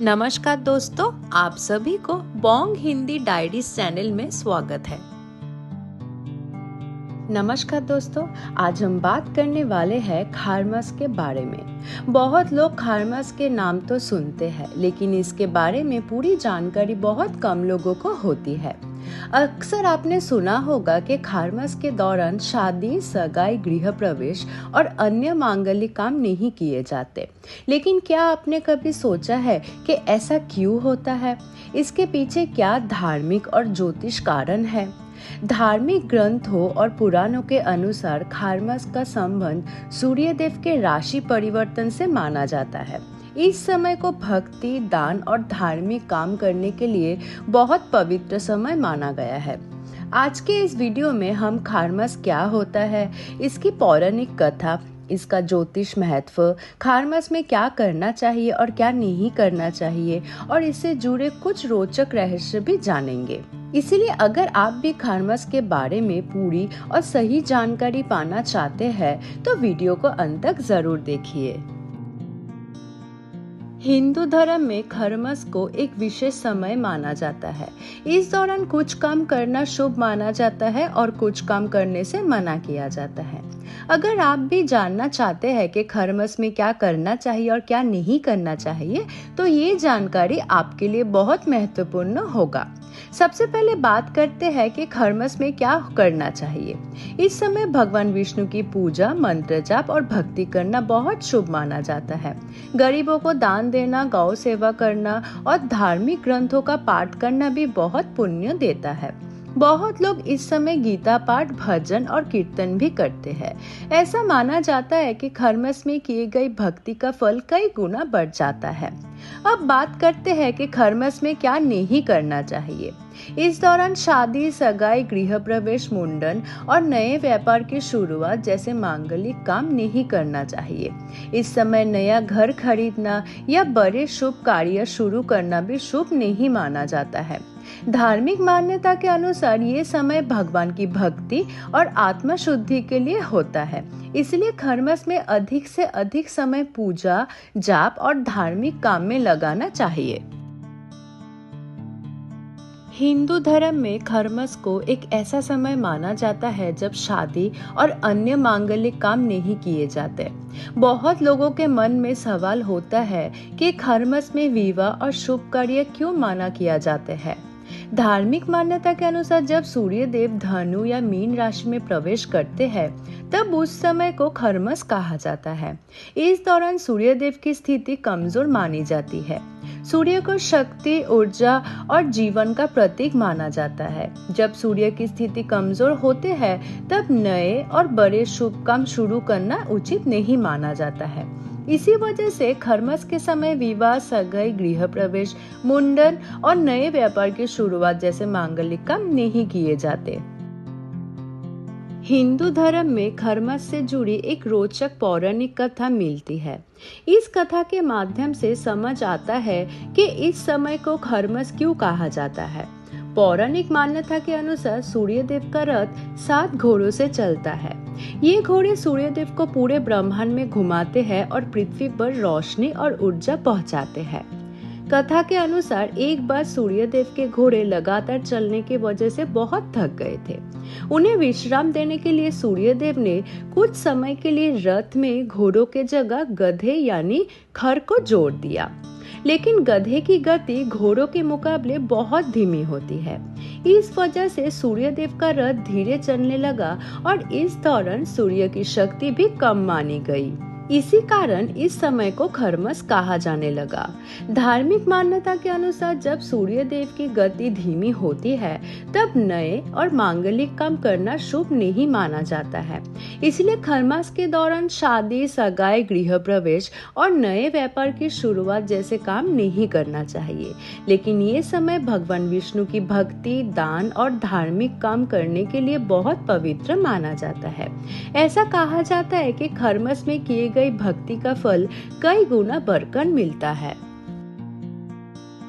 नमस्कार दोस्तों, आप सभी को बोंग हिंदी डायरीज चैनल में स्वागत है। नमस्कार दोस्तों, आज हम बात करने वाले हैं खारमस के बारे में। बहुत लोग खारमस के नाम तो सुनते हैं, लेकिन इसके बारे में पूरी जानकारी बहुत कम लोगों को होती है। अक्सर आपने सुना होगा कि खारमस के दौरान शादी, सगाई, गृह प्रवेश और अन्य मांगलिक काम नहीं किए जाते। लेकिन क्या आपने कभी सोचा है कि ऐसा क्यों होता है? इसके पीछे क्या धार्मिक और ज्योतिष कारण है? धार्मिक ग्रंथों और पुराणों के अनुसार खारमस का संबंध सूर्य देव के राशि परिवर्तन से माना जाता है। इस समय को भक्ति, दान और धार्मिक काम करने के लिए बहुत पवित्र समय माना गया है। आज के इस वीडियो में हम खारमस क्या होता है, इसकी पौराणिक कथा, इसका ज्योतिष महत्व, खारमस में क्या करना चाहिए और क्या नहीं करना चाहिए, और इससे जुड़े कुछ रोचक रहस्य भी जानेंगे। इसलिए अगर आप भी खारमस के बारे में पूरी और सही जानकारी पाना चाहते हैं तो वीडियो को अंत तक जरूर देखिए। हिंदू धर्म में खारमस को एक विशेष समय माना जाता है। इस दौरान कुछ काम करना शुभ माना जाता है और कुछ काम करने से मना किया जाता है। अगर आप भी जानना चाहते हैं कि खारमस में क्या करना चाहिए और क्या नहीं करना चाहिए, तो ये जानकारी आपके लिए बहुत महत्वपूर्ण होगा। सबसे पहले बात करते हैं कि खारमस में क्या करना चाहिए। इस समय भगवान विष्णु की पूजा, मंत्र जाप और भक्ति करना बहुत शुभ माना जाता है। गरीबों को दान देना, गौ सेवा करना और धार्मिक ग्रंथों का पाठ करना भी बहुत पुण्य देता है। बहुत लोग इस समय गीता पाठ, भजन और कीर्तन भी करते हैं। ऐसा माना जाता है कि खारमस में किए गई भक्ति का फल कई गुना बढ़ जाता है। अब बात करते हैं कि खारमस में क्या नहीं करना चाहिए। इस दौरान शादी, सगाई, गृह प्रवेश, मुंडन और नए व्यापार की शुरुआत जैसे मांगलिक काम नहीं करना चाहिए। इस समय नया घर खरीदना या बड़े शुभ कार्य शुरू करना भी शुभ नहीं माना जाता है। धार्मिक मान्यता के अनुसार ये समय भगवान की भक्ति और आत्मा शुद्धि के लिए होता है। इसलिए खारमस में अधिक से अधिक समय पूजा, जाप और धार्मिक काम में लगाना चाहिए। हिंदू धर्म में खारमस को एक ऐसा समय माना जाता है जब शादी और अन्य मांगलिक काम नहीं किए जाते। बहुत लोगों के मन में सवाल होता है कि खारमस में विवाह और शुभ कार्य क्यों मना किया जाते हैं। धार्मिक मान्यता के अनुसार जब सूर्य देव धनु या मीन राशि में प्रवेश करते हैं, तब उस समय को खारमस कहा जाता है। इस दौरान सूर्य देव की स्थिति कमजोर मानी जाती है। सूर्य को शक्ति, ऊर्जा और जीवन का प्रतीक माना जाता है। जब सूर्य की स्थिति कमजोर होते हैं, तब नए और बड़े शुभ काम शुरू करना उचित नहीं माना जाता है। इसी वजह से खारमस के समय विवाह, सगाई, गृह प्रवेश, मुंडन और नए व्यापार की शुरुआत जैसे मांगलिक काम नहीं किए जाते। हिंदू धर्म में खारमस से जुड़ी एक रोचक पौराणिक कथा मिलती है। इस कथा के माध्यम से समझ आता है कि इस समय को खारमस क्यों कहा जाता है। पौराणिक मान्यता के अनुसार सूर्य देव का रथ 7 घोड़ों से चलता है। ये घोड़े सूर्य देव को पूरे ब्रह्मांड में घुमाते हैं और पृथ्वी पर रोशनी और ऊर्जा पहुंचाते हैं। कथा के अनुसार एक बार सूर्य देव के घोड़े लगातार चलने की वजह से बहुत थक गए थे। उन्हें विश्राम देने के लिए सूर्य देव ने कुछ समय के लिए रथ में घोड़ों के जगह गधे यानी खर को जोड़ दिया। लेकिन गधे की गति घोड़ों के मुकाबले बहुत धीमी होती है। इस वजह से सूर्य देव का रथ धीरे चलने लगा और इस दौरान सूर्य की शक्ति भी कम मानी गई। इसी कारण इस समय को खारमस कहा जाने लगा। धार्मिक मान्यता के अनुसार जब सूर्य देव की गति धीमी होती है, तब नए और मांगलिक काम करना शुभ नहीं माना जाता है। इसलिए खारमस के दौरान शादी, सगाई, गृह प्रवेश और नए व्यापार की शुरुआत जैसे काम नहीं करना चाहिए। लेकिन ये समय भगवान विष्णु की भक्ति, दान और धार्मिक काम करने के लिए बहुत पवित्र माना जाता है। ऐसा कहा जाता है कि खारमस में किए गई भक्ति का फल कई गुना बढ़कर मिलता है।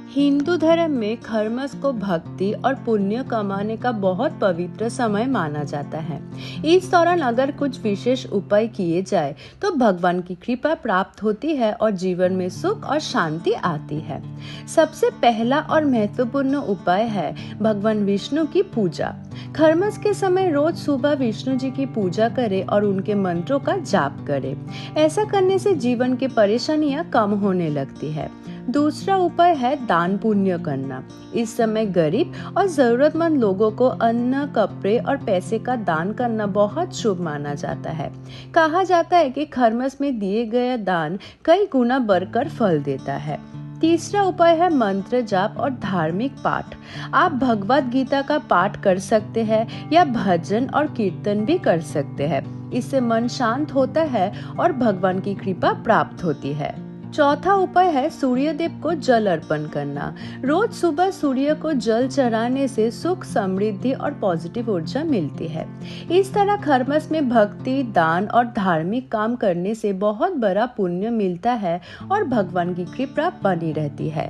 हिंदू धर्म में खरमस को भक्ति और पुण्य कमाने का बहुत पवित्र समय माना जाता है। इस दौरान अगर कुछ विशेष उपाय किए जाए तो भगवान की कृपा प्राप्त होती है और जीवन में सुख और शांति आती है। सबसे पहला और महत्वपूर्ण उपाय है भगवान विष्णु की पूजा। खरमस के समय रोज सुबह विष्णु जी की पूजा करें और उनके मंत्रों का जाप करें। ऐसा करने से जीवन की परेशानियां कम होने लगती है। दूसरा उपाय है दान पुण्य करना। इस समय गरीब और जरूरतमंद लोगों को अन्न, कपड़े और पैसे का दान करना बहुत शुभ माना जाता है। कहा जाता है कि खरमस में दिए गए दान कई गुना बढ़कर फल देता है। तीसरा उपाय है मंत्र जाप और धार्मिक पाठ। आप भगवत गीता का पाठ कर सकते हैं या भजन और कीर्तन भी कर सकते हैं। इससे मन शांत होता है और भगवान की कृपा प्राप्त होती है। चौथा उपाय है सूर्य देव को जल अर्पण करना। रोज सुबह सूर्य को जल चढ़ाने से सुख, समृद्धि और पॉजिटिव ऊर्जा मिलती है। इस तरह खरमस में भक्ति, दान और धार्मिक काम करने से बहुत बड़ा पुण्य मिलता है और भगवान की कृपा बनी रहती है।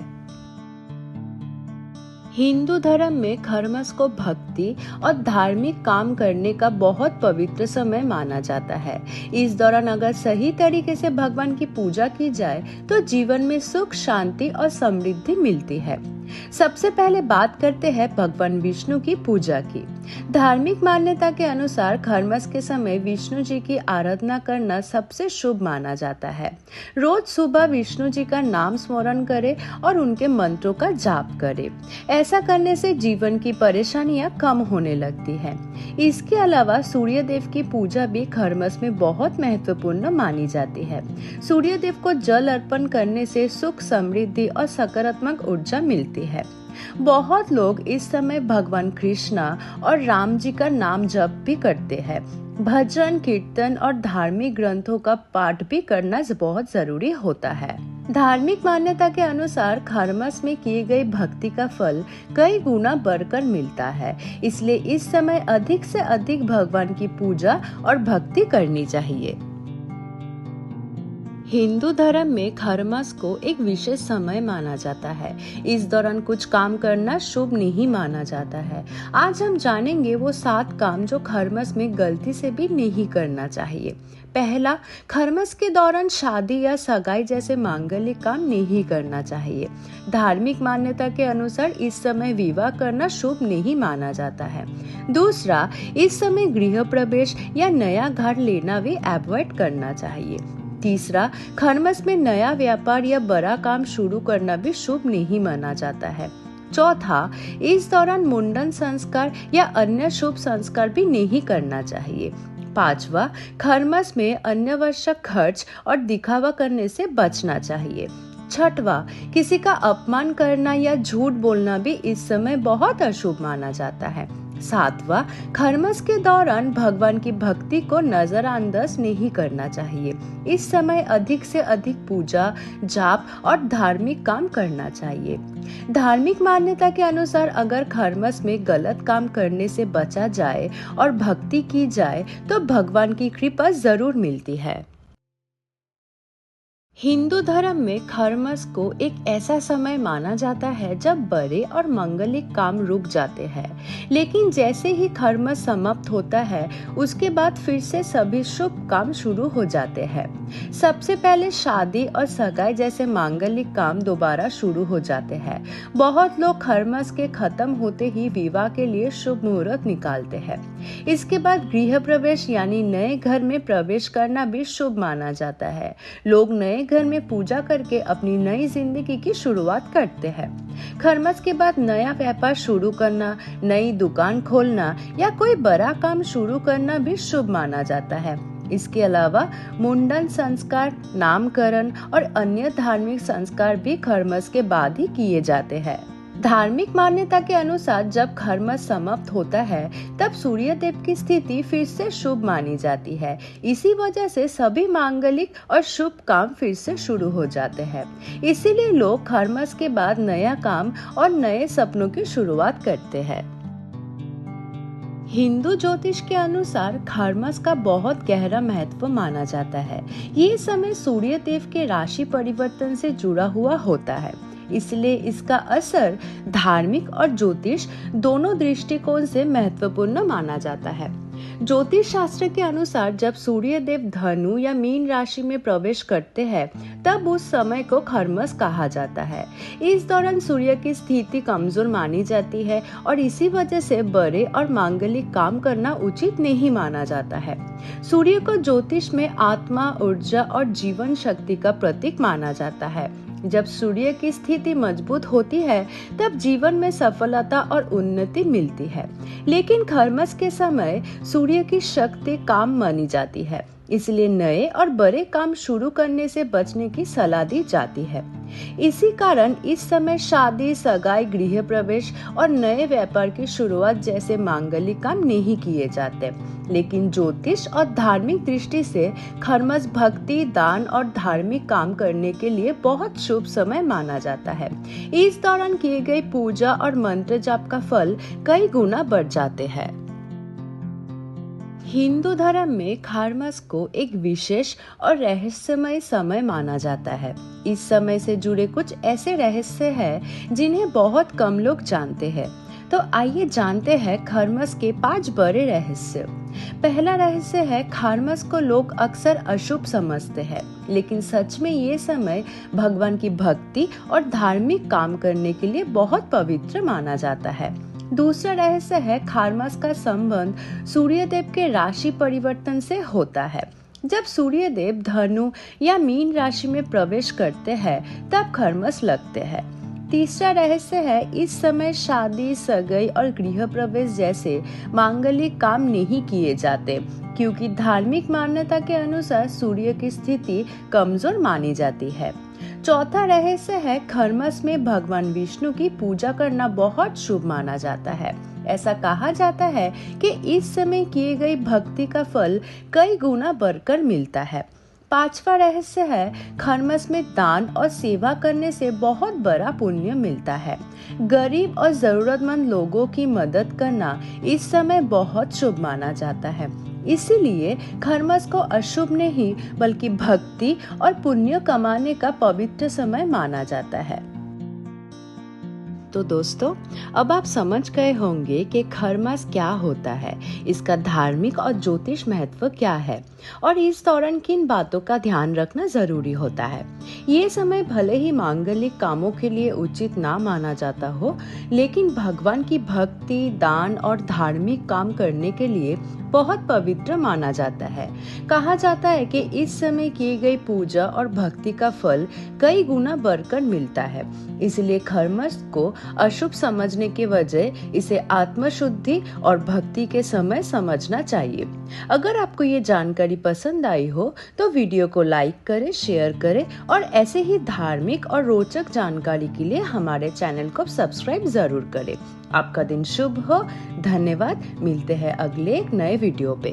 हिंदू धर्म में खरमस को भक्ति और धार्मिक काम करने का बहुत पवित्र समय माना जाता है। इस दौरान अगर सही तरीके से भगवान की पूजा की जाए तो जीवन में सुख, शांति और समृद्धि मिलती है। सबसे पहले बात करते हैं भगवान विष्णु की पूजा की। धार्मिक मान्यता के अनुसार खरमस के समय विष्णु जी की आराधना करना सबसे शुभ माना जाता है। रोज सुबह विष्णु जी का नाम स्मरण करें और उनके मंत्रों का जाप करें। ऐसा करने से जीवन की परेशानियां कम होने लगती हैं। इसके अलावा सूर्य देव की पूजा भी खरमस में बहुत महत्वपूर्ण मानी जाती है। सूर्य देव को जल अर्पण करने से सुख, समृद्धि और सकारात्मक ऊर्जा मिलती है। बहुत लोग इस समय भगवान कृष्णा और राम जी का नाम जप भी करते हैं। भजन, कीर्तन और धार्मिक ग्रंथों का पाठ भी करना बहुत जरूरी होता है। धार्मिक मान्यता के अनुसार खरमस में किए गए भक्ति का फल कई गुना बढ़कर मिलता है। इसलिए इस समय अधिक से अधिक भगवान की पूजा और भक्ति करनी चाहिए। हिंदू धर्म में खरमस को एक विशेष समय माना जाता है। इस दौरान कुछ काम करना शुभ नहीं माना जाता है। आज हम जानेंगे वो 7 काम जो खरमस में गलती से भी नहीं करना चाहिए। पहला, खरमस के दौरान शादी या सगाई जैसे मांगलिक काम नहीं करना चाहिए। धार्मिक मान्यता के अनुसार इस समय विवाह करना शुभ नहीं माना जाता है। दूसरा, इस समय गृह प्रवेश या नया घर लेना भी अवॉइड करना चाहिए। तीसरा, खरमस में नया व्यापार या बड़ा काम शुरू करना भी शुभ नहीं माना जाता है। चौथा, इस दौरान मुंडन संस्कार या अन्य शुभ संस्कार भी नहीं करना चाहिए। पांचवा, खरमस में अनावश्यक खर्च और दिखावा करने से बचना चाहिए। छठवा, किसी का अपमान करना या झूठ बोलना भी इस समय बहुत अशुभ माना जाता है। सातवां, खरमस के दौरान भगवान की भक्ति को नजरअंदाज नहीं करना चाहिए। इस समय अधिक से अधिक पूजा, जाप और धार्मिक काम करना चाहिए। धार्मिक मान्यता के अनुसार अगर खरमस में गलत काम करने से बचा जाए और भक्ति की जाए तो भगवान की कृपा जरूर मिलती है। हिंदू धर्म में खरमस को एक ऐसा समय माना जाता है जब बड़े और मांगलिक काम रुक जाते हैं। लेकिन जैसे ही खरमस समाप्त होता है उसके बाद फिर से सभी शुभ काम शुरू हो जाते हैं। सबसे पहले शादी और सगाई जैसे मांगलिक काम दोबारा शुरू हो जाते हैं। बहुत लोग खरमस के खत्म होते ही विवाह के लिए शुभ मुहूर्त निकालते हैं। इसके बाद गृह प्रवेश यानी नए घर में प्रवेश करना भी शुभ माना जाता है। लोग नए घर में पूजा करके अपनी नई जिंदगी की शुरुआत करते हैं। खरमस के बाद नया व्यापार शुरू करना, नई दुकान खोलना या कोई बड़ा काम शुरू करना भी शुभ माना जाता है। इसके अलावा मुंडन संस्कार, नामकरण और अन्य धार्मिक संस्कार भी खरमस के बाद ही किए जाते हैं। धार्मिक मान्यता के अनुसार जब खरमस समाप्त होता है तब सूर्य देव की स्थिति फिर से शुभ मानी जाती है। इसी वजह से सभी मांगलिक और शुभ काम फिर से शुरू हो जाते हैं। इसीलिए लोग खरमस के बाद नया काम और नए सपनों की शुरुआत करते हैं। हिंदू ज्योतिष के अनुसार खरमस का बहुत गहरा महत्व माना जाता है। ये समय सूर्य देव के राशि परिवर्तन से जुड़ा हुआ होता है। इसलिए इसका असर धार्मिक और ज्योतिष दोनों दृष्टिकोण से महत्वपूर्ण माना जाता है। ज्योतिष शास्त्र के अनुसार जब सूर्य देव धनु या मीन राशि में प्रवेश करते हैं तब उस समय को खरमस कहा जाता है। इस दौरान सूर्य की स्थिति कमजोर मानी जाती है और इसी वजह से बड़े और मांगलिक काम करना उचित नहीं माना जाता है। सूर्य को ज्योतिष में आत्मा, ऊर्जा और जीवन शक्ति का प्रतीक माना जाता है। जब सूर्य की स्थिति मजबूत होती है तब जीवन में सफलता और उन्नति मिलती है। लेकिन खरमस के समय सूर्य की शक्ति कम मानी जाती है, इसलिए नए और बड़े काम शुरू करने से बचने की सलाह दी जाती है। इसी कारण इस समय शादी, सगाई, गृह प्रवेश और नए व्यापार की शुरुआत जैसे मांगलिक काम नहीं किए जाते। लेकिन ज्योतिष और धार्मिक दृष्टि से खरमस भक्ति, दान और धार्मिक काम करने के लिए बहुत शुभ समय माना जाता है। इस दौरान किए गए पूजा और मंत्र जाप का फल कई गुना बढ़ जाते हैं। हिंदू धर्म में खरमस को एक विशेष और रहस्यमय समय माना जाता है। इस समय से जुड़े कुछ ऐसे रहस्य हैं जिन्हें बहुत कम लोग जानते हैं। तो आइए जानते हैं खरमस के 5 बड़े रहस्य। पहला रहस्य है, खरमस को लोग अक्सर अशुभ समझते हैं, लेकिन सच में ये समय भगवान की भक्ति और धार्मिक काम करने के लिए बहुत पवित्र माना जाता है। दूसरा रहस्य है, खरमस का संबंध सूर्यदेव के राशि परिवर्तन से होता है। जब सूर्यदेव धनु या मीन राशि में प्रवेश करते हैं तब खरमस लगते हैं। तीसरा रहस्य है, इस समय शादी, सगाई और गृह प्रवेश जैसे मांगलिक काम नहीं किए जाते, क्योंकि धार्मिक मान्यता के अनुसार सूर्य की स्थिति कमजोर मानी जाती है। चौथा रहस्य है, खरमस में भगवान विष्णु की पूजा करना बहुत शुभ माना जाता है। ऐसा कहा जाता है कि इस समय किए गई भक्ति का फल कई गुना बढ़कर मिलता है। पांचवा रहस्य है, खरमस में दान और सेवा करने से बहुत बड़ा पुण्य मिलता है। गरीब और जरूरतमंद लोगों की मदद करना इस समय बहुत शुभ माना जाता है। इसीलिए खरमस को अशुभ नहीं बल्कि भक्ति और पुण्य कमाने का पवित्र समय माना जाता है। तो दोस्तों, अब आप समझ गए होंगे कि खरमस क्या होता है, इसका धार्मिक और ज्योतिष महत्व क्या है और इस दौरान किन बातों का ध्यान रखना जरूरी होता है। ये समय भले ही मांगलिक कामों के लिए उचित ना माना जाता हो, लेकिन भगवान की भक्ति, दान और धार्मिक काम करने के लिए बहुत पवित्र माना जाता है। कहा जाता है कि इस समय की गई पूजा और भक्ति का फल कई गुना बढ़कर मिलता है। इसलिए खरमस को अशुभ समझने के वजह इसे आत्मशुद्धि और भक्ति के समय समझना चाहिए। अगर आपको ये जानकारी पसंद आई हो तो वीडियो को लाइक करें, शेयर करें और ऐसे ही धार्मिक और रोचक जानकारी के लिए हमारे चैनल को सब्सक्राइब जरूर करें। आपका दिन शुभ हो। धन्यवाद। मिलते हैं अगले एक नए वीडियो पे।